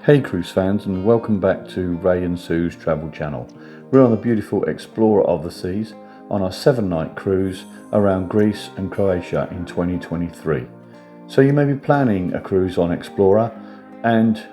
Hey cruise fans, and welcome back to Ray and Sue's travel channel. We're on the beautiful Explorer of the Seas on our 7-night cruise around Greece and Croatia in 2023. So you may be planning a cruise on Explorer and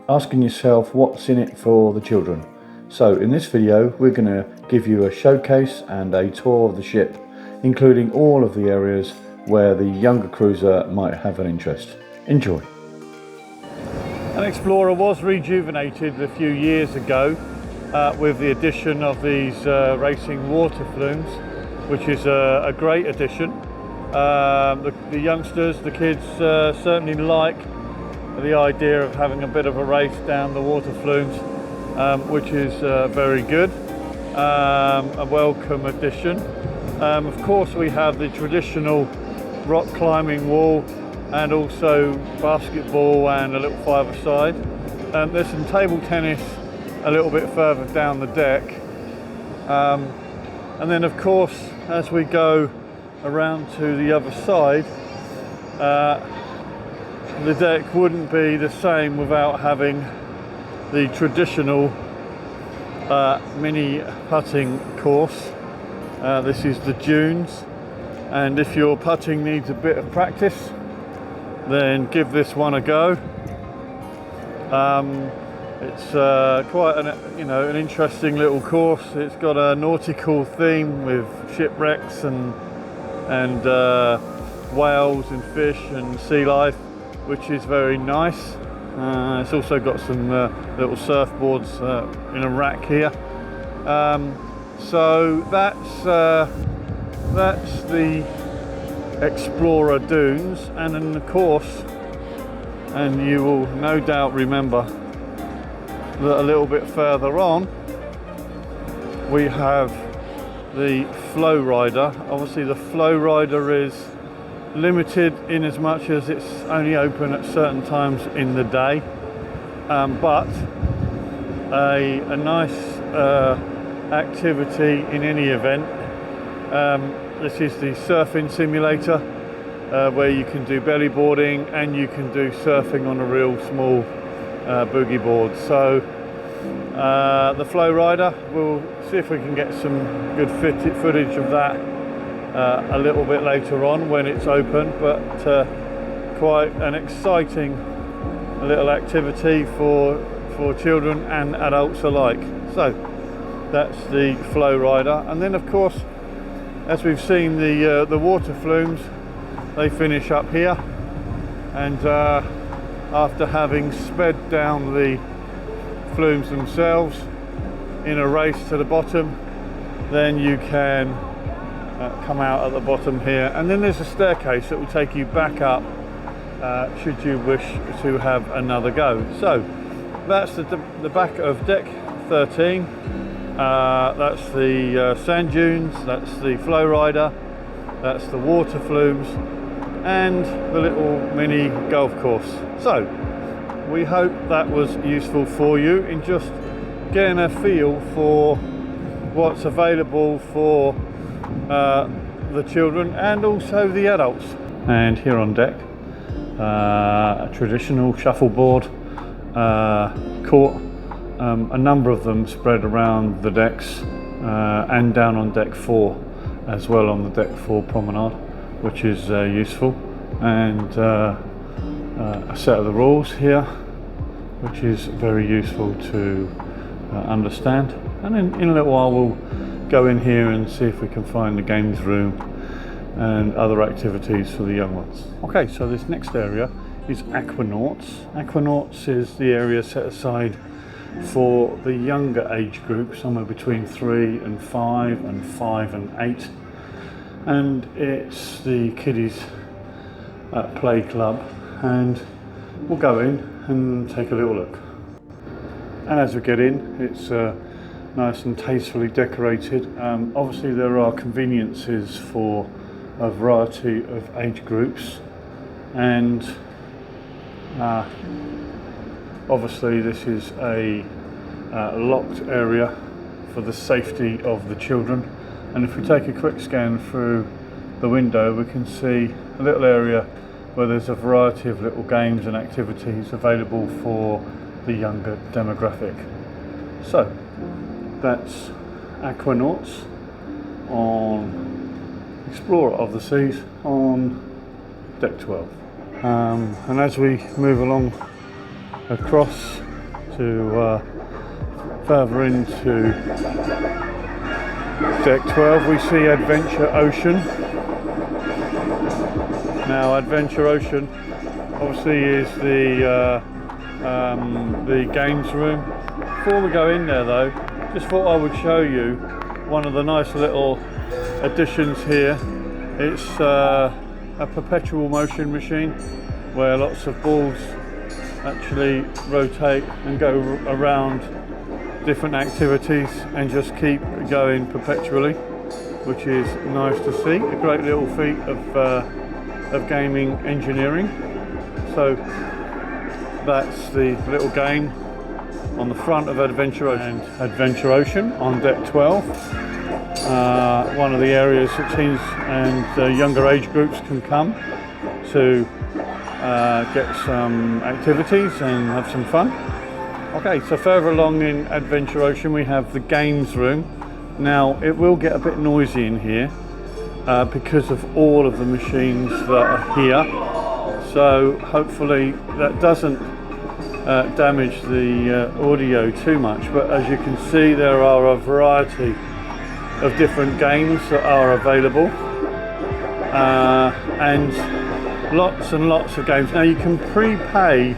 asking yourself what's in it for the children. So in this video we're going to give you a showcase and a tour of the ship, including all of the areas where the younger cruiser might have an interest. Enjoy. An Explorer was rejuvenated a few years ago with the addition of these racing water flumes, which is a great addition. The youngsters, the kids certainly like the idea of having a bit of a race down the water flumes, which is very good, a welcome addition. Of course we have the traditional rock climbing wall and also basketball and a little five-a-side. There's some table tennis a little bit further down the deck. And then of course, as we go around to the other side, the deck wouldn't be the same without having the traditional mini putting course. This is the dunes, and if your putting needs a bit of practice, then give this one a go. It's quite an interesting little course. It's got a nautical theme with shipwrecks and whales and fish and sea life, which is very nice. It's also got some little surfboards in a rack here. So that's the Explorer Dunes, and then of course, and you will no doubt remember that a little bit further on we have the Flow Rider. Obviously the Flow Rider is limited in as much as it's only open at certain times in the day, but a nice activity in any event. This is the surfing simulator, where you can do belly boarding and you can do surfing on a real small boogie board. So the Flow Rider, we'll see if we can get some good footage of that a little bit later on when it's open, but quite an exciting little activity for children and adults alike. So that's the Flow Rider. And then of course, as we've seen, the water flumes, they finish up here, and after having sped down the flumes themselves in a race to the bottom, then you can come out at the bottom here, and then there's a staircase that will take you back up should you wish to have another go. So that's the back of deck 13. That's the sand dunes, that's the Flow Rider, that's the water flumes, and the little mini golf course. So we hope that was useful for you in just getting a feel for what's available for the children and also the adults. And here on deck, a traditional shuffleboard court. A number of them spread around the decks and down on deck 4 as well, on the deck 4 promenade, which is useful, and a set of the rules here, which is very useful to understand. And in a little while we'll go in here and see if we can find the games room and other activities for the young ones. Okay, so this next area is Aquanauts. Aquanauts is the area set aside for the younger age group, somewhere between 3 and 5 and 5 and 8, and it's the kiddies play club, and we'll go in and take a little look. And as we get in, it's nice and tastefully decorated. Obviously there are conveniences for a variety of age groups, and obviously this is a locked area for the safety of the children. And if we take a quick scan through the window, we can see a little area where there's a variety of little games and activities available for the younger demographic. So that's Aquanauts on Explorer of the Seas on deck 12. And as we move along across to further into deck 12, we see Adventure Ocean. Now Adventure Ocean obviously is the games room. Before we go in there though, just thought I would show you one of the nice little additions here. It's a perpetual motion machine where lots of balls actually rotate and go around different activities and just keep going perpetually, which is nice to see. A great little feat of gaming engineering. So that's the little game on the front of Adventure Ocean. And Adventure Ocean on deck 12. One of the areas that teens and younger age groups can come to get some activities and have some fun. Okay, so further along in Adventure Ocean we have the games room. Now it will get a bit noisy in here because of all of the machines that are here. So hopefully that doesn't damage the audio too much. But as you can see, there are a variety of different games that are available and lots of games. Now you can prepay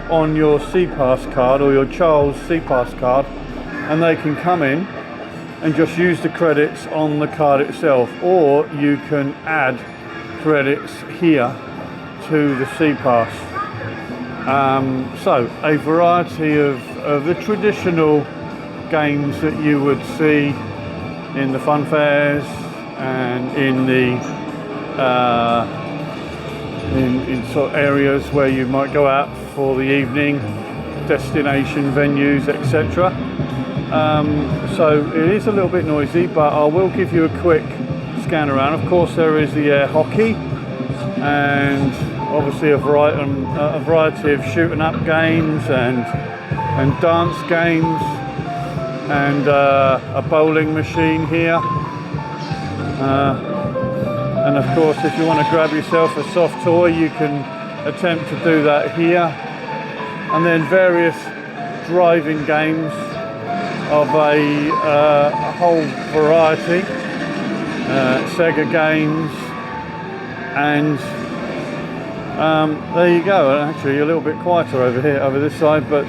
on your SeaPass card or your child's SeaPass card, and they can come in and just use the credits on the card itself, or you can add credits here to the SeaPass. So a variety of the traditional games that you would see in the fun fairs and in the in sort of areas where you might go out for the evening, destination venues, etc. So it is a little bit noisy, but I will give you a quick scan around. Of course there is the air hockey and obviously a variety of shooting up games and dance games and a bowling machine here. And of course, if you want to grab yourself a soft toy, you can attempt to do that here. And then various driving games of a whole variety, Sega games, and there you go. Actually, a little bit quieter over here, over this side, but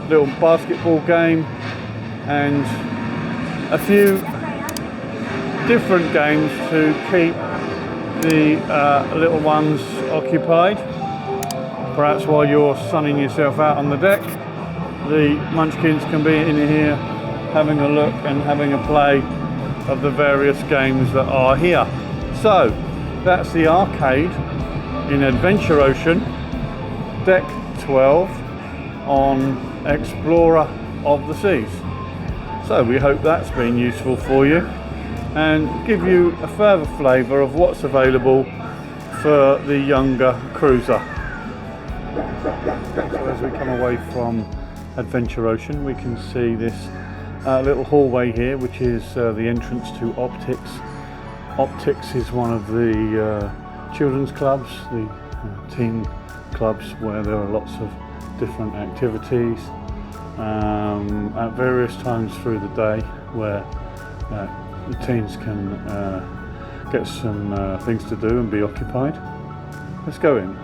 little basketball game and a few different games to keep the little ones occupied. Perhaps while you're sunning yourself out on the deck, the munchkins can be in here having a look and having a play of the various games that are here. So that's the arcade in Adventure Ocean, deck 12 on Explorer of the Seas. So we hope that's been useful for you and give you a further flavour of what's available for the younger cruiser. So as we come away from Adventure Ocean, we can see this little hallway here, which is the entrance to Optics. Optics is one of the children's clubs, the teen clubs, where there are lots of different activities at various times through the day where the teens can get some things to do and be occupied. Let's go in.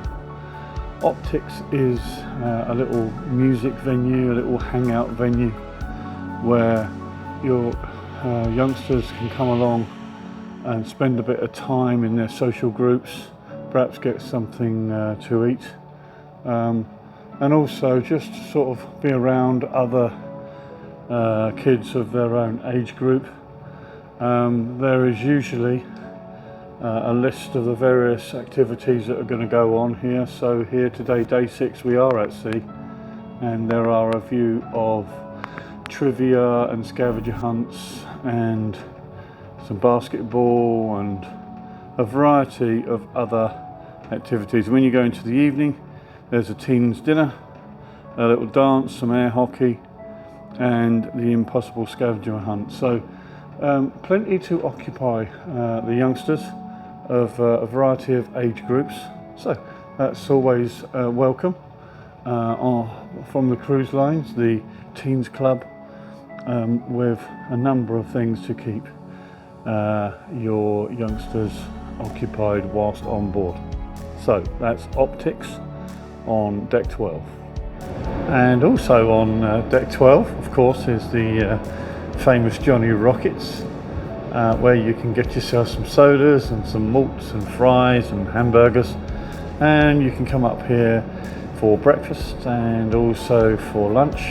Optics is a little music venue, a little hangout venue where your youngsters can come along and spend a bit of time in their social groups, perhaps get something to eat, and also just sort of be around other kids of their own age group. There is usually a list of the various activities that are going to go on here. So here today, day 6, we are at sea, and there are a view of trivia and scavenger hunts and some basketball and a variety of other activities. When you go into the evening, there's a teens dinner a little dance, some air hockey, and the impossible scavenger hunt. So plenty to occupy the youngsters of a variety of age groups. So that's always welcome. From the cruise lines, the Teens Club, with a number of things to keep your youngsters occupied whilst on board. So that's Optics on deck 12. And also on deck 12, of course, is the famous Johnny Rockets, where you can get yourself some sodas and some malts and fries and hamburgers, and you can come up here for breakfast and also for lunch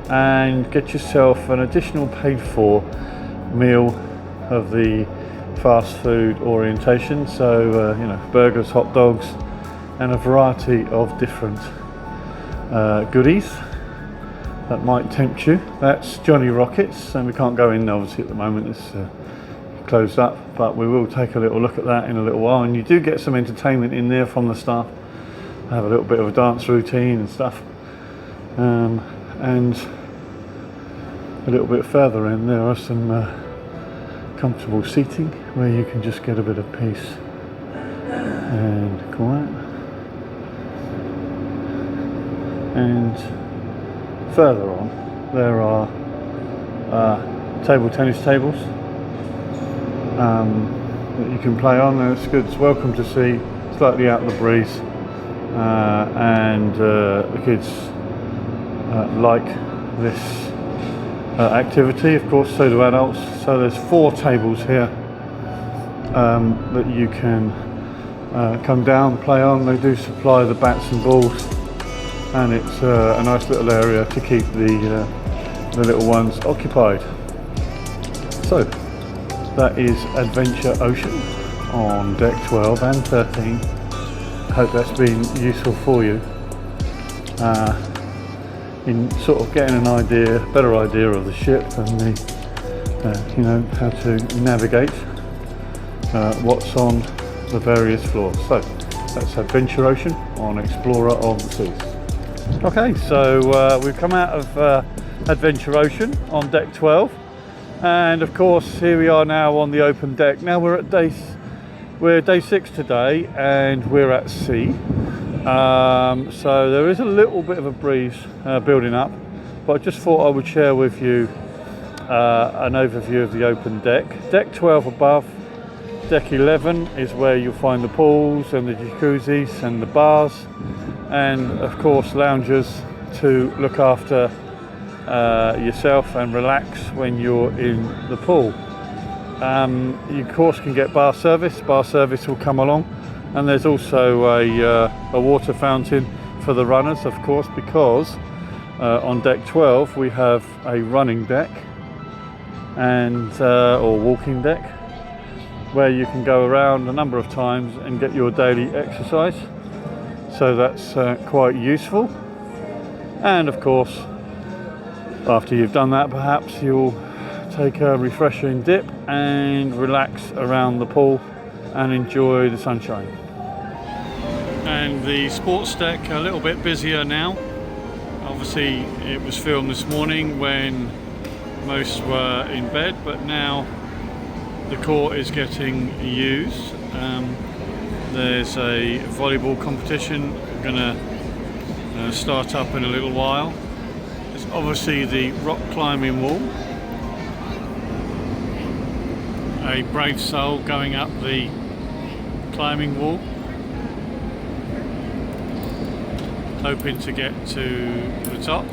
and get yourself an additional paid for meal of the fast food orientation. So you know, burgers, hot dogs, and a variety of different goodies that might tempt you. That's Johnny Rockets, and we can't go in obviously at the moment, it's closed up, but we will take a little look at that in a little while. And you do get some entertainment in there from the staff. I have a little bit of a dance routine and stuff, and a little bit further in there are some comfortable seating where you can just get a bit of peace and quiet. And further on there are table tennis tables that you can play on. It's good, it's welcome to see, slightly out of the breeze, and the kids like this activity. Of course, so do adults. So there's 4 tables here that you can come down, play on. They do supply the bats and balls, and it's a nice little area to keep the little ones occupied. So that is Adventure Ocean on deck 12 and 13. Hope that's been useful for you in sort of getting an idea, better idea of the ship and the, you know, how to navigate what's on the various floors. So that's Adventure Ocean on Explorer of the Seas. Okay, so we've come out of Adventure Ocean on deck 12, and of course here we are now on the open deck. Now we're day 6 today, and we're at sea. So there is a little bit of a breeze building up, but I just thought I would share with you an overview of the open deck. Deck 12 above, deck 11 is where you'll find the pools and the jacuzzis and the bars, and of course loungers to look after yourself and relax when you're in the pool. You of course can get bar service will come along, and there's also a water fountain for the runners, of course, because on deck 12 we have a running deck and or walking deck where you can go around a number of times and get your daily exercise. So that's quite useful. And of course, after you've done that, perhaps you'll take a refreshing dip and relax around the pool and enjoy the sunshine. And the sports deck a little bit busier now. Obviously it was filmed this morning when most were in bed, but now the court is getting used. There's a volleyball competition going to start up in a little while. There's obviously the rock climbing wall. A brave soul going up the climbing wall, hoping to get to the top.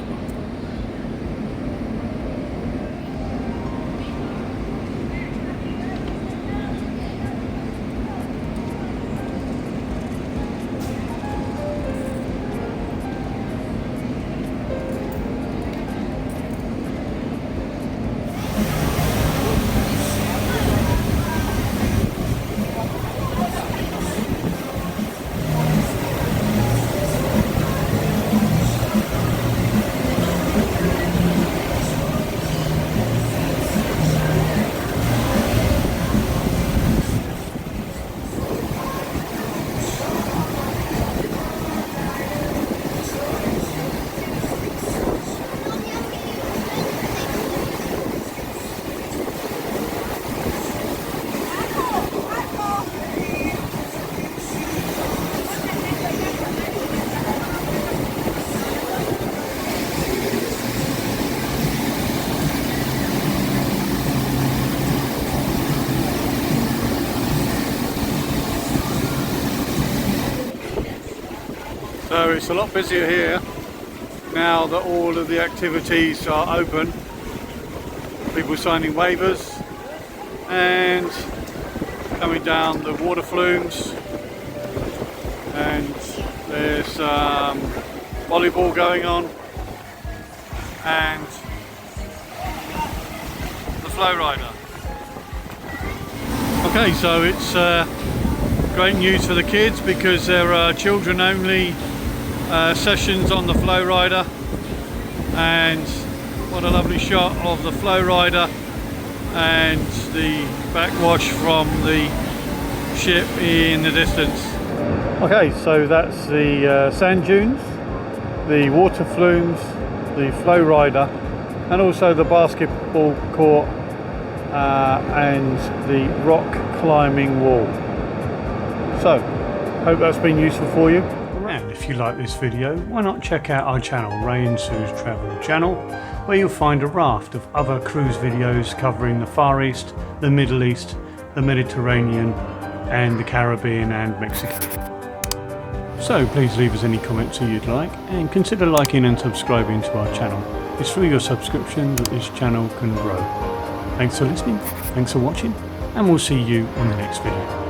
it's a lot busier here now that all of the activities are open. People signing waivers and coming down the water flumes, and there's volleyball going on and the flow rider. Okay, so it's great news for the kids because there are children only sessions on the flow rider, and what a lovely shot of the flow rider and the backwash from the ship in the distance. Okay, so that's the sand dunes, the water flumes, the flow rider, and also the basketball court and the rock climbing wall. So, hope that's been useful for you. And if you like this video, why not check out our channel, Ray and Sue's Travel Channel, where you'll find a raft of other cruise videos covering the Far East, the Middle East, the Mediterranean, and the Caribbean and Mexico. So please leave us any comments that you'd like, and consider liking and subscribing to our channel. It's through your subscription that this channel can grow. Thanks for listening, thanks for watching, and we'll see you in the next video.